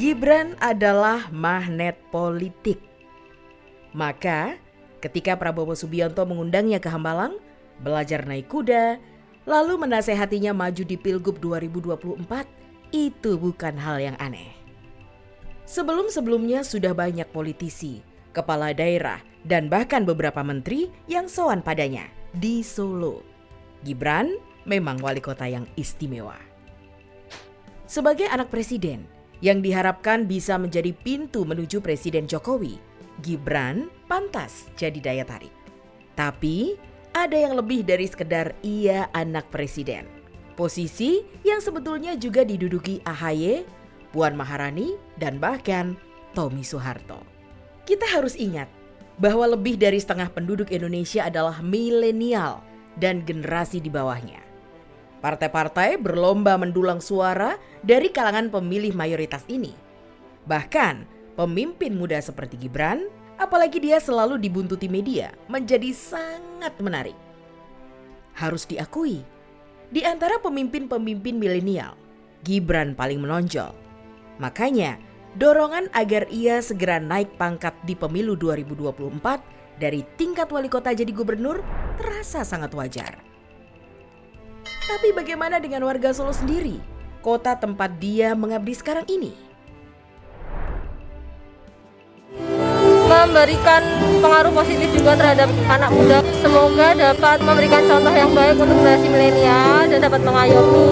Gibran adalah magnet politik. Maka, ketika Prabowo Subianto mengundangnya ke Hambalang, belajar naik kuda, lalu menasehatinya maju di Pilgub 2024, itu bukan hal yang aneh. Sebelum-sebelumnya sudah banyak politisi, kepala daerah, dan bahkan beberapa menteri yang sowan padanya di Solo. Gibran memang wali kota yang istimewa. Sebagai anak presiden yang diharapkan bisa menjadi pintu menuju Presiden Jokowi, Gibran pantas jadi daya tarik. Tapi ada yang lebih dari sekedar ia anak presiden. Posisi yang sebetulnya juga diduduki AHY, Puan Maharani, dan bahkan Tommy Soeharto. Kita harus ingat bahwa lebih dari setengah penduduk Indonesia adalah milenial dan generasi di bawahnya. Partai-partai berlomba mendulang suara dari kalangan pemilih mayoritas ini. Bahkan pemimpin muda seperti Gibran, apalagi dia selalu dibuntuti media, menjadi sangat menarik. Harus diakui, di antara pemimpin-pemimpin milenial, Gibran paling menonjol. Makanya, dorongan agar ia segera naik pangkat di pemilu 2024 dari tingkat wali kota jadi gubernur terasa sangat wajar. Tapi bagaimana dengan warga Solo sendiri, kota tempat dia mengabdi sekarang ini? Memberikan pengaruh positif juga terhadap anak muda. Semoga dapat memberikan contoh yang baik untuk generasi milenial dan dapat mengayomi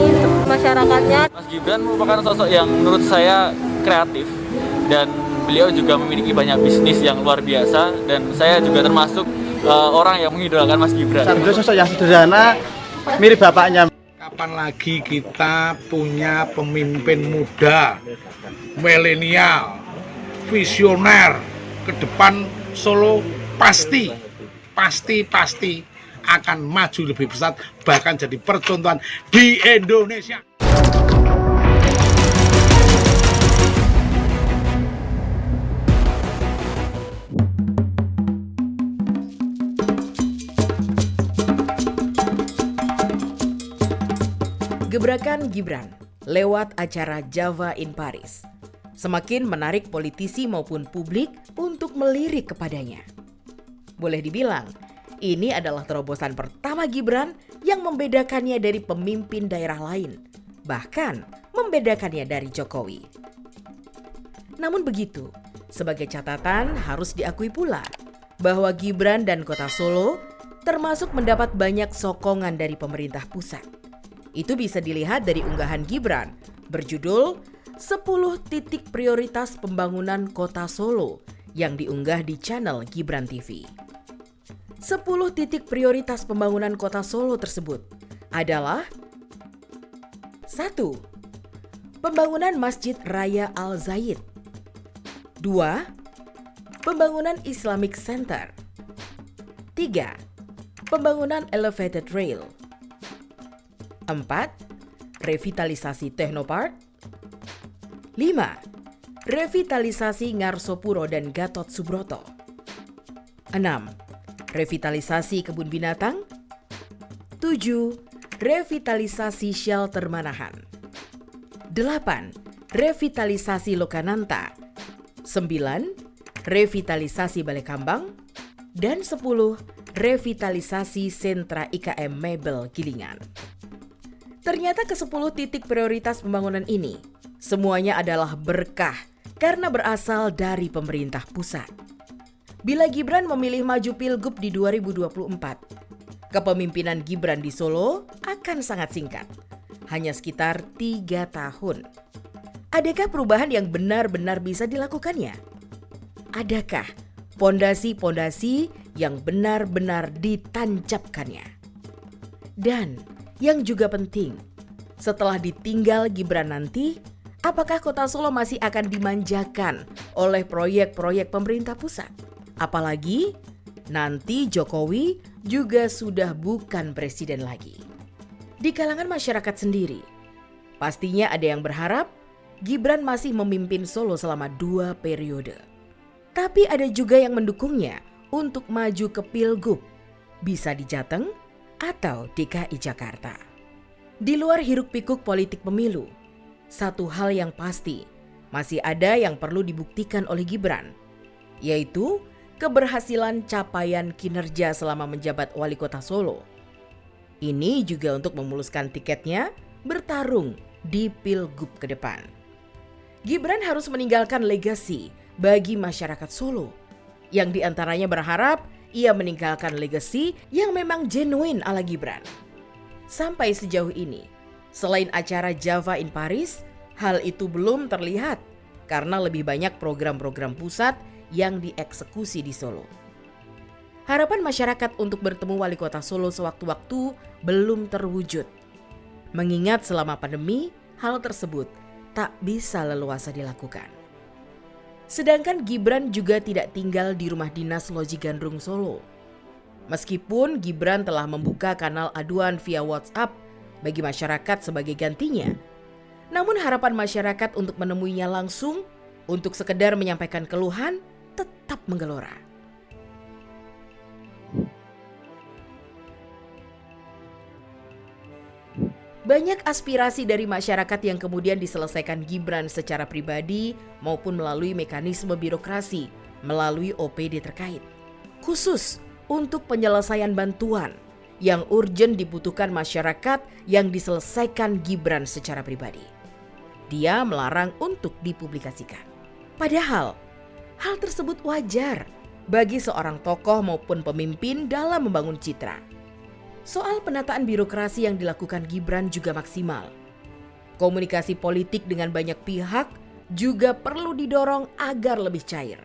masyarakatnya. Mas Gibran merupakan sosok yang menurut saya kreatif dan beliau juga memiliki banyak bisnis yang luar biasa dan saya juga termasuk orang yang mengidolakan Mas Gibran. Beliau sosok yang sederhana, mirip bapaknya. Kapan lagi kita punya pemimpin muda, milenial, visioner, ke depan Solo pasti akan maju lebih pesat, bahkan jadi percontohan di Indonesia. Gebrakan Gibran lewat acara Java in Paris semakin menarik politisi maupun publik untuk melirik kepadanya. Boleh dibilang, ini adalah terobosan pertama Gibran yang membedakannya dari pemimpin daerah lain, bahkan membedakannya dari Jokowi. Namun begitu, sebagai catatan harus diakui pula bahwa Gibran dan Kota Solo termasuk mendapat banyak sokongan dari pemerintah pusat. Itu bisa dilihat dari unggahan Gibran berjudul 10 titik prioritas pembangunan Kota Solo yang diunggah di channel Gibran TV. 10 titik prioritas pembangunan Kota Solo tersebut adalah 1. Pembangunan Masjid Raya Al Zayed. 2. Pembangunan Islamic Center. 3. Pembangunan Elevated Rail. 4. Revitalisasi Technopark. 5. Revitalisasi Ngarsopuro dan Gatot Subroto. 6. Revitalisasi kebun binatang. 7. Revitalisasi shelter Manahan. 8. Revitalisasi Lokananta. 9. Revitalisasi Balai Kambang. Dan 10. Revitalisasi sentra IKM Mebel Gilingan. Ternyata ke-10 titik prioritas pembangunan ini semuanya adalah berkah karena berasal dari pemerintah pusat. Bila Gibran memilih maju Pilgub di 2024, kepemimpinan Gibran di Solo akan sangat singkat, hanya sekitar 3 tahun. Adakah perubahan yang benar-benar bisa dilakukannya? Adakah pondasi-pondasi yang benar-benar ditancapkannya? Dan yang juga penting, setelah ditinggal Gibran nanti, apakah Kota Solo masih akan dimanjakan oleh proyek-proyek pemerintah pusat? Apalagi nanti Jokowi juga sudah bukan presiden lagi. Di kalangan masyarakat sendiri, pastinya ada yang berharap Gibran masih memimpin Solo selama 2 periode. Tapi ada juga yang mendukungnya untuk maju ke Pilgub, bisa di Jateng atau DKI Jakarta. Di luar hiruk-pikuk politik pemilu, satu hal yang pasti, masih ada yang perlu dibuktikan oleh Gibran, yaitu keberhasilan capaian kinerja selama menjabat wali kota Solo. Ini juga untuk memuluskan tiketnya bertarung di Pilgub ke depan. Gibran harus meninggalkan legasi bagi masyarakat Solo, yang diantaranya berharap ia meninggalkan legasi yang memang genuine ala Gibran. Sampai sejauh ini, selain acara Java in Paris, hal itu belum terlihat karena lebih banyak program-program pusat yang dieksekusi di Solo. Harapan masyarakat untuk bertemu wali kota Solo sewaktu-waktu belum terwujud. Mengingat selama pandemi, hal tersebut tak bisa leluasa dilakukan. Sedangkan Gibran juga tidak tinggal di rumah dinas Loji Gandrung Solo. Meskipun Gibran telah membuka kanal aduan via WhatsApp bagi masyarakat sebagai gantinya, namun harapan masyarakat untuk menemuinya langsung untuk sekedar menyampaikan keluhan tetap menggelora. Banyak aspirasi dari masyarakat yang kemudian diselesaikan Gibran secara pribadi maupun melalui mekanisme birokrasi melalui OPD terkait. Khusus untuk penyelesaian bantuan yang urgent dibutuhkan masyarakat yang diselesaikan Gibran secara pribadi. Dia melarang untuk dipublikasikan. Padahal hal tersebut wajar bagi seorang tokoh maupun pemimpin dalam membangun citra. Soal penataan birokrasi yang dilakukan Gibran juga maksimal. Komunikasi politik dengan banyak pihak juga perlu didorong agar lebih cair.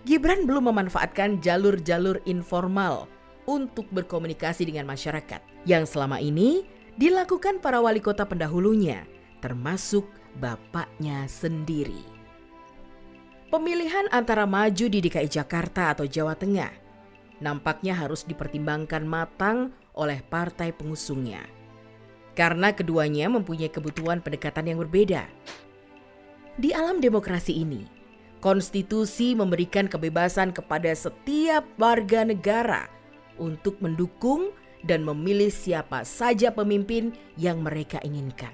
Gibran belum memanfaatkan jalur-jalur informal untuk berkomunikasi dengan masyarakat yang selama ini dilakukan para wali kota pendahulunya, termasuk bapaknya sendiri. Pemilihan antara maju di DKI Jakarta atau Jawa Tengah nampaknya harus dipertimbangkan matang oleh partai pengusungnya, karena keduanya mempunyai kebutuhan pendekatan yang berbeda. Di alam demokrasi ini, konstitusi memberikan kebebasan kepada setiap warga negara untuk mendukung dan memilih siapa saja pemimpin yang mereka inginkan.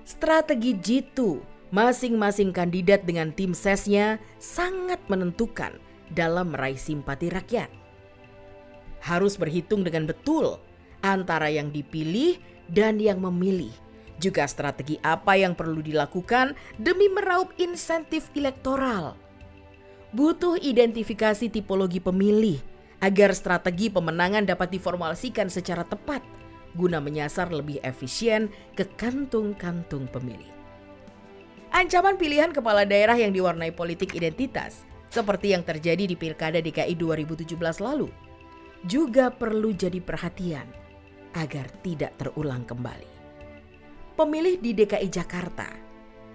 Strategi jitu masing-masing kandidat dengan tim sesnya sangat menentukan dalam meraih simpati rakyat. Harus berhitung dengan betul antara yang dipilih dan yang memilih. Juga strategi apa yang perlu dilakukan demi meraup insentif elektoral. Butuh identifikasi tipologi pemilih agar strategi pemenangan dapat diformulasikan secara tepat guna menyasar lebih efisien ke kantung-kantung pemilih. Ancaman pilihan kepala daerah yang diwarnai politik identitas seperti yang terjadi di Pilkada DKI 2017 lalu juga perlu jadi perhatian agar tidak terulang kembali. Pemilih di DKI Jakarta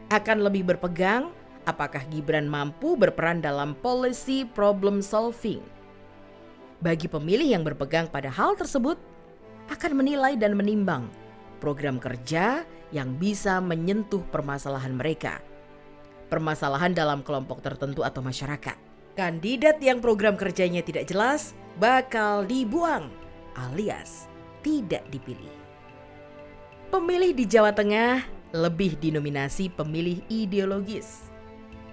akan lebih berpegang apakah Gibran mampu berperan dalam policy problem solving. Bagi pemilih yang berpegang pada hal tersebut akan menilai dan menimbang program kerja yang bisa menyentuh permasalahan mereka. Permasalahan dalam kelompok tertentu atau masyarakat. Kandidat yang program kerjanya tidak jelas bakal dibuang alias tidak dipilih. Pemilih di Jawa Tengah lebih dinominasi pemilih ideologis.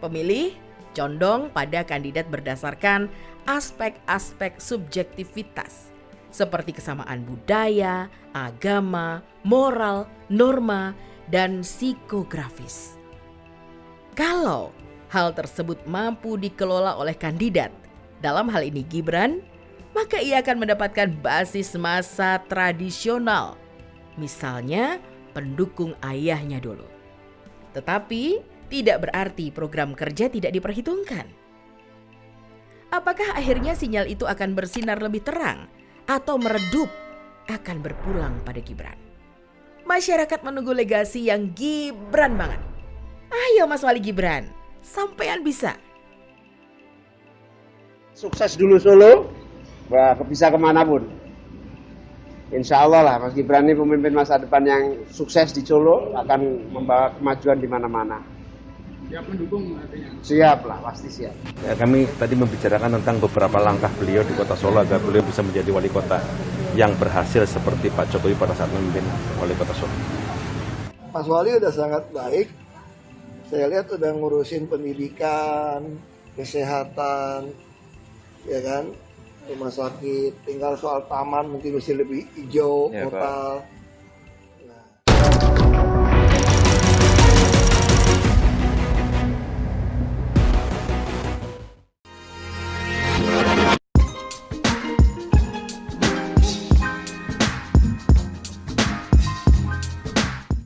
Pemilih condong pada kandidat berdasarkan aspek-aspek subjektivitas seperti kesamaan budaya, agama, moral, norma, dan psikografis. Kalau hal tersebut mampu dikelola oleh kandidat, dalam hal ini Gibran, maka ia akan mendapatkan basis massa tradisional, misalnya pendukung ayahnya dulu. Tetapi tidak berarti program kerja tidak diperhitungkan. Apakah akhirnya sinyal itu akan bersinar lebih terang atau meredup akan berpulang pada Gibran? Masyarakat menunggu legasi yang Gibran banget. Ayo Mas Wali Gibran, sampean bisa. Sukses dulu Solo, wah bisa kemanapun. Insya Allah lah Mas Gibran ini pemimpin masa depan yang sukses di Solo, akan membawa kemajuan di mana-mana. Siap mendukung artinya? Siap lah, pasti siap. Ya, kami tadi membicarakan tentang beberapa langkah beliau di kota Solo agar beliau bisa menjadi wali kota yang berhasil seperti Pak Jokowi pada saat memimpin wali kota Solo. Mas Wali udah sangat baik, Saya lihat udah ngurusin pendidikan, kesehatan, ya kan, rumah sakit. Tinggal soal taman mungkin masih lebih hijau, Ya, kota.